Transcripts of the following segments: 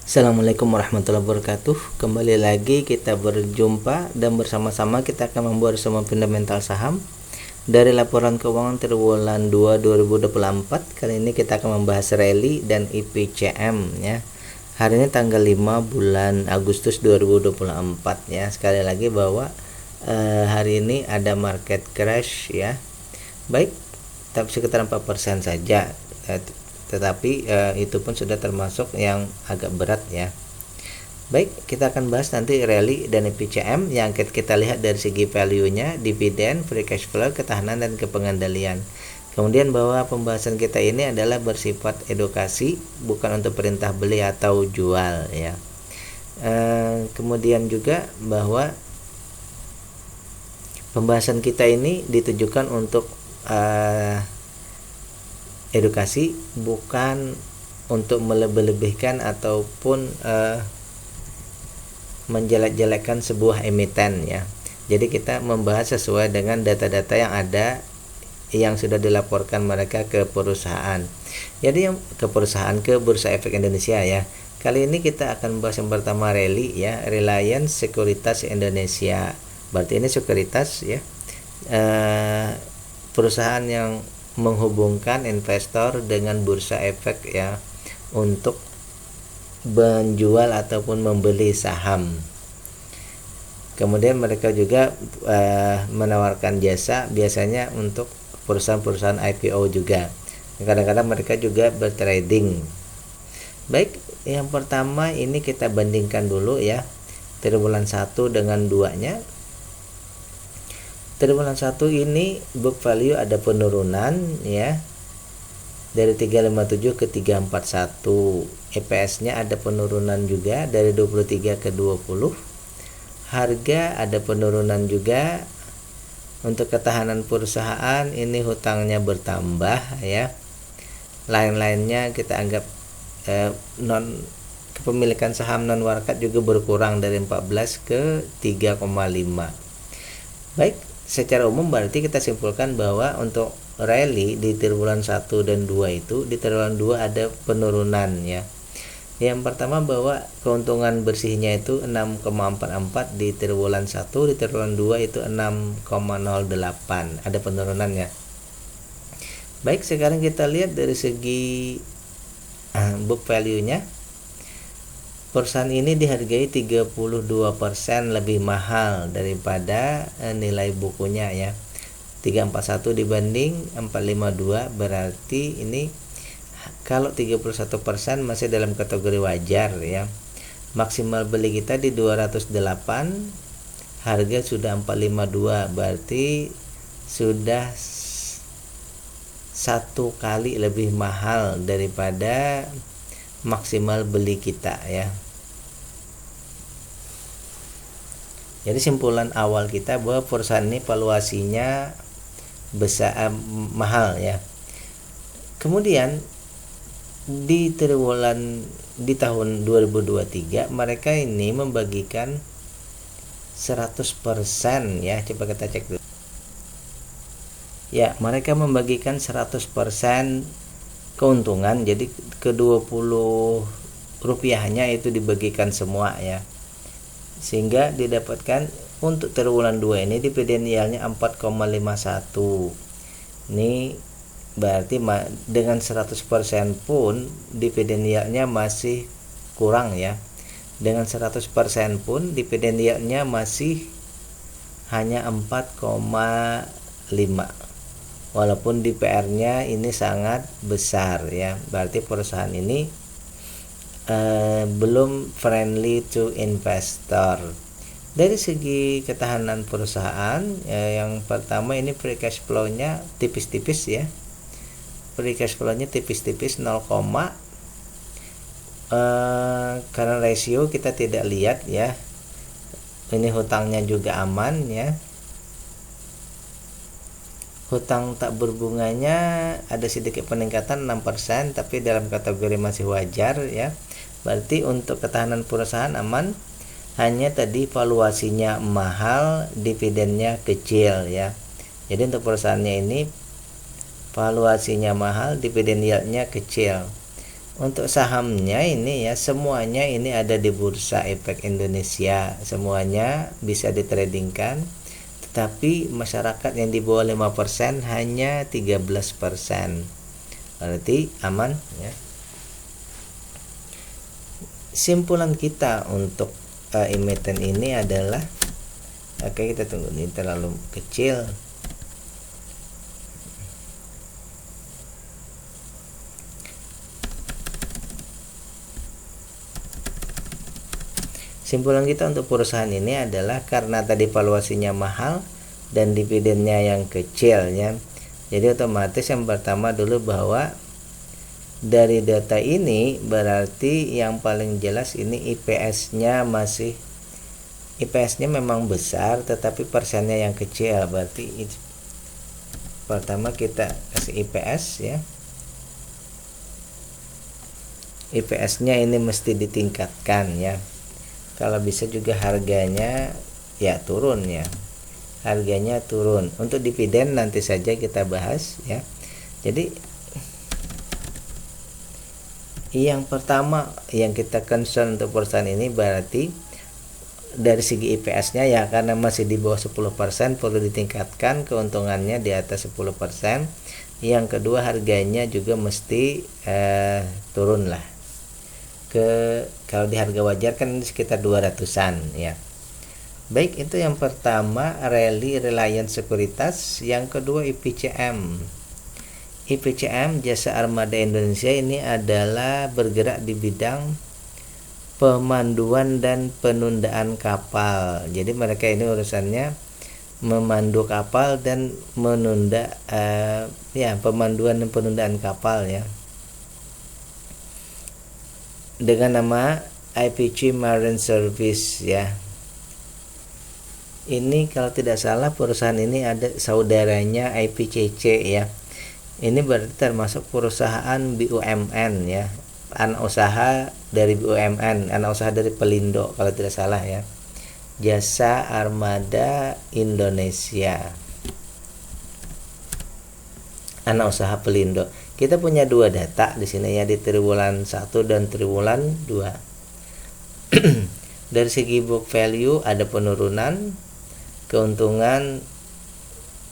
Assalamualaikum warahmatullahi wabarakatuh. Kembali lagi kita berjumpa dan bersama-sama kita akan membuat semua fundamental saham dari laporan keuangan triwulan 2 2024. Kali ini kita akan membahas rally dan IPCM ya. Hari ini tanggal 5 bulan Agustus 2024 ya. Sekali lagi bahwa hari ini ada market crash ya. Baik, tapi sekitar 4% saja. Tetapi itu pun sudah termasuk yang agak berat ya. Baik, kita akan bahas nanti rally dan IPCM yang kita lihat dari segi value-nya, dividen, free cash flow, ketahanan dan kepengandalian. Kemudian bahwa pembahasan kita ini adalah bersifat edukasi, bukan untuk perintah beli atau jual ya. Kemudian juga bahwa pembahasan kita ini ditujukan untuk edukasi, bukan untuk melebih-lebihkan ataupun menjelek-jelekkan sebuah emiten ya. Jadi kita membahas sesuai dengan data-data yang ada yang sudah dilaporkan mereka ke perusahaan. Jadi yang ke perusahaan, ke Bursa Efek Indonesia ya. Kali ini kita akan bahas yang pertama rally ya, Reliance Sekuritas Indonesia. Berarti ini sekuritas ya. Perusahaan yang menghubungkan investor dengan bursa efek ya untuk menjual ataupun membeli saham. Kemudian mereka juga menawarkan jasa biasanya untuk perusahaan-perusahaan IPO juga. Kadang-kadang mereka juga bertrading. Baik, yang pertama ini kita bandingkan dulu ya triwulan 1 dengan 2-nya. Triwulan 1 ini book value ada penurunan ya dari 357 ke 341. EPS-nya ada penurunan juga dari 23 ke 20. Harga ada penurunan juga. Untuk ketahanan perusahaan ini hutangnya bertambah ya. Lain-lainnya kita anggap kepemilikan saham non warkat juga berkurang dari 14 ke 3,5. Baik, secara umum berarti kita simpulkan bahwa untuk rally di triwulan 1 dan 2 itu, di triwulan 2 ada penurunan ya. Yang pertama bahwa keuntungan bersihnya itu 6,44 di triwulan 1, di triwulan 2 itu 6,08, ada penurunannya. Baik, sekarang kita lihat dari segi book value-nya. Perusahaan ini dihargai 32% lebih mahal daripada nilai bukunya ya. 341 dibanding 452, berarti ini kalau 31% masih dalam kategori wajar ya. Maksimal beli kita di 208, harga sudah 452, berarti sudah 1 kali lebih mahal daripada maksimal beli kita ya. Jadi simpulan awal kita bahwa perusahaan ini valuasinya besar, mahal ya. Kemudian di tahun 2023 mereka ini membagikan 100% ya. Coba kita cek dulu. Ya, mereka membagikan 100% keuntungan, jadi ke 20 rupiahnya itu dibagikan semua ya, sehingga didapatkan untuk triwulan 2 ini dividen yield-nya 4,51. Ini berarti dengan 100% pun dividen yield-nya masih kurang ya. Dengan 100% pun dividen yield-nya masih hanya 4,5. Walaupun DPR-nya ini sangat besar ya, berarti perusahaan ini belum friendly to investor. Dari segi ketahanan perusahaan yang pertama ini free cash flow-nya tipis-tipis ya. Free cash flow-nya tipis-tipis 0, karena rasio kita tidak lihat ya. Ini hutangnya juga aman ya. Hutang tak berbunganya ada sedikit peningkatan 6%, tapi dalam kategori masih wajar ya. Berarti untuk ketahanan perusahaan aman, hanya tadi valuasinya mahal, dividennya kecil ya. Jadi untuk perusahaannya ini valuasinya mahal, dividen yield-nya kecil. Untuk sahamnya ini ya, semuanya ini ada di Bursa Efek Indonesia, semuanya bisa ditradingkan, tetapi masyarakat yang di bawah 5% hanya 13%, berarti aman ya. Simpulan kita untuk emiten ini adalah, oke, kita tunggu, ini terlalu kecil. Simpulan kita untuk perusahaan ini adalah karena tadi valuasinya mahal dan dividennya yang kecil ya. Jadi otomatis yang pertama dulu bahwa dari data ini berarti yang paling jelas ini IPS-nya memang besar tetapi persennya yang kecil. Berarti pertama kita kasih IPS ya. IPS-nya ini mesti ditingkatkan ya. Kalau bisa juga harganya ya turun ya, harganya turun. Untuk dividen nanti saja kita bahas ya. Jadi yang pertama yang kita concern untuk perusahaan ini berarti dari segi IPS-nya ya, karena masih di bawah 10% perlu ditingkatkan, keuntungannya di atas 10%. Yang kedua harganya juga mesti turun lah. Kalau di harga wajar kan sekitar 200-an ya. Baik, itu yang pertama Reliance Sekuritas. Yang kedua IPCM. IPCM Jasa Armada Indonesia ini adalah bergerak di bidang pemanduan dan penundaan kapal. Jadi mereka ini urusannya memandu kapal dan menunda pemanduan dan penundaan kapal ya, dengan nama IPC Marine Service ya. Ini kalau tidak salah perusahaan ini ada saudaranya IPCC ya. Ini berarti termasuk perusahaan BUMN ya, anak usaha dari BUMN, anak usaha dari Pelindo kalau tidak salah ya. Jasa Armada Indonesia, anak usaha Pelindo. Kita punya dua data di sini ya, di triwulan 1 dan triwulan 2. Dari segi book value ada penurunan, keuntungan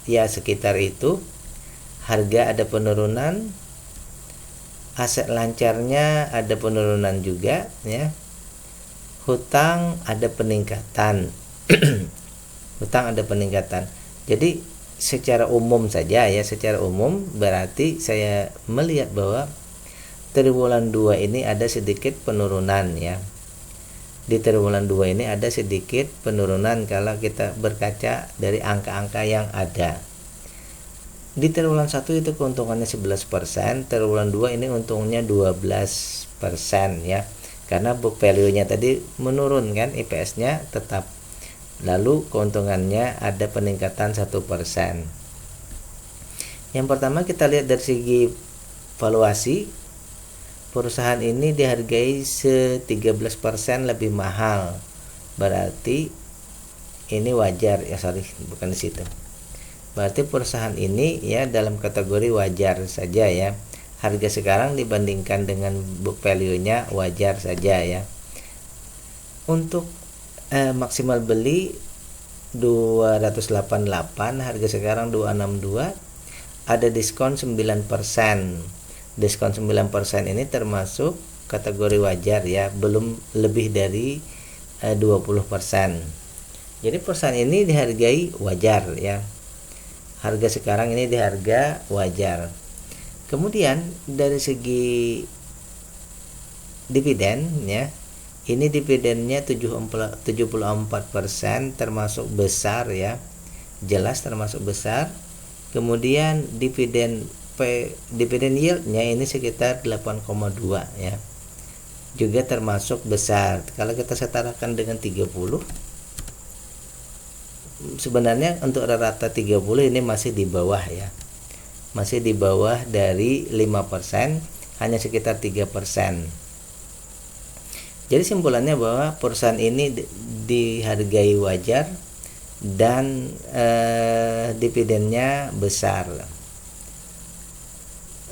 ya sekitar itu, harga ada penurunan, aset lancarnya ada penurunan juga ya, hutang ada peningkatan. Hutang ada peningkatan. Jadi secara umum saja ya, secara umum berarti saya melihat bahwa triwulan 2 ini ada sedikit penurunan ya. Di triwulan 2 ini ada sedikit penurunan kalau kita berkaca dari angka-angka yang ada. Di triwulan 1 itu keuntungannya 11%, triwulan 2 ini untungnya 12% ya. Karena book value-nya tadi menurun kan, IPS-nya tetap. Lalu keuntungannya ada peningkatan 1%. Yang pertama kita lihat dari segi valuasi, perusahaan ini dihargai 13% lebih mahal. Berarti ini wajar ya, bukan di situ. Berarti perusahaan ini ya dalam kategori wajar saja ya. Harga sekarang dibandingkan dengan book value-nya wajar saja ya. Untuk maksimal beli 288, harga sekarang 262, ada diskon 9%. Diskon 9% ini termasuk kategori wajar ya, belum lebih dari 20%. Jadi perusahaan ini dihargai wajar ya. Harga sekarang ini di harga wajar. Kemudian dari segi dividen ya, ini dividennya 74%, termasuk besar ya, jelas termasuk besar. Kemudian dividen yieldnya ini sekitar 8,2 ya, juga termasuk besar. Kalau kita setarakan dengan 30, sebenarnya untuk rata 30 ini masih di bawah ya, masih di bawah dari 5%, hanya sekitar 3%. Jadi simpulannya bahwa perusahaan ini dihargai wajar dan dividennya besar.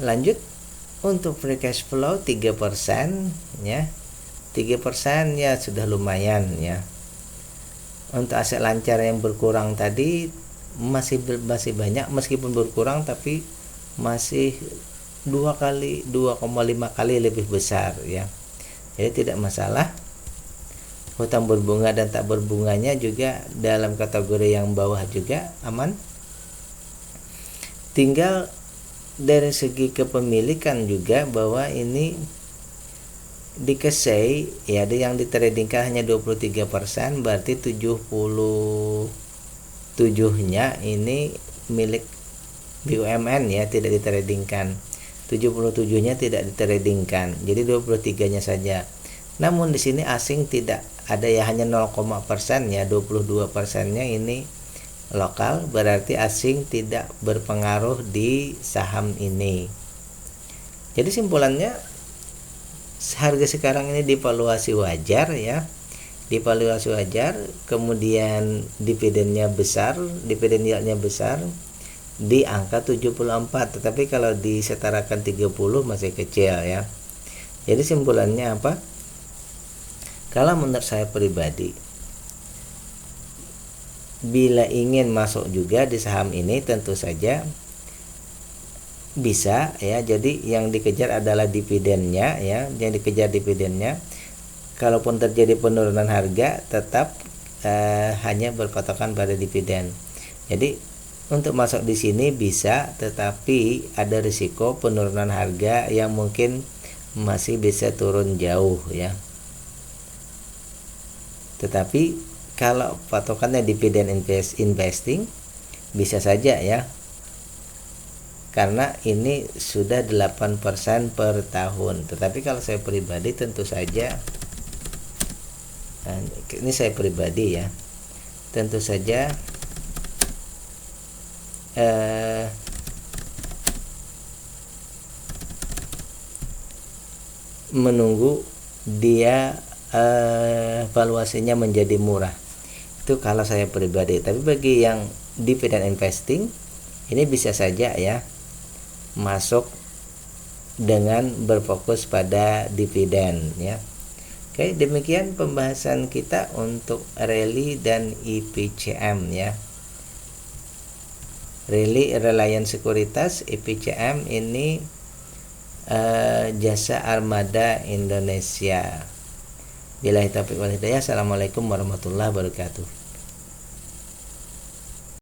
Lanjut, Untuk free cash flow 3% ya. 3% ya sudah lumayan ya. Untuk aset lancar yang berkurang tadi masih banyak, meskipun berkurang tapi masih 2,5 kali lebih besar ya. Jadi tidak masalah. Hutang berbunga dan tak berbunganya juga dalam kategori yang bawah juga aman. Tinggal dari segi kepemilikan juga bahwa ini di KSEI ya, ada yang ditradingkan hanya 23%, berarti 77-nya ini milik BUMN ya, tidak ditradingkan. 77-nya tidak ditradingkan. Jadi 23-nya saja. Namun di sini asing tidak ada ya, hanya 0,% ya, 22%-nya ini lokal, berarti asing tidak berpengaruh di saham ini. Jadi simpulannya, harga sekarang ini divaluasi wajar ya, divaluasi wajar, kemudian dividennya besar, dividen yieldnya besar di angka 74, tetapi kalau disetarakan 30 masih kecil ya. Jadi simpulannya apa? Kalau menurut saya pribadi, bila ingin masuk juga di saham ini tentu saja bisa ya. Jadi yang dikejar adalah dividennya ya, yang dikejar dividennya. Kalaupun terjadi penurunan harga tetap hanya berpatokan pada dividen. Jadi untuk masuk di sini bisa, tetapi ada risiko penurunan harga yang mungkin masih bisa turun jauh ya. Tetapi kalau patokannya dividen investing bisa saja ya, karena ini sudah 8% per tahun. Tetapi kalau saya pribadi tentu saja, ini saya pribadi ya, tentu saja menunggu dia valuasinya menjadi murah. Itu kalau saya pribadi. Tapi bagi yang dividend investing ini bisa saja ya masuk dengan berfokus pada dividen ya. Oke, demikian pembahasan kita untuk Reli dan IPCM ya. Reli Reliance Sekuritas, IPCM ini Jasa Armada Indonesia. Billahi taufiq wal hidayah. Assalamualaikum warahmatullahi wabarakatuh.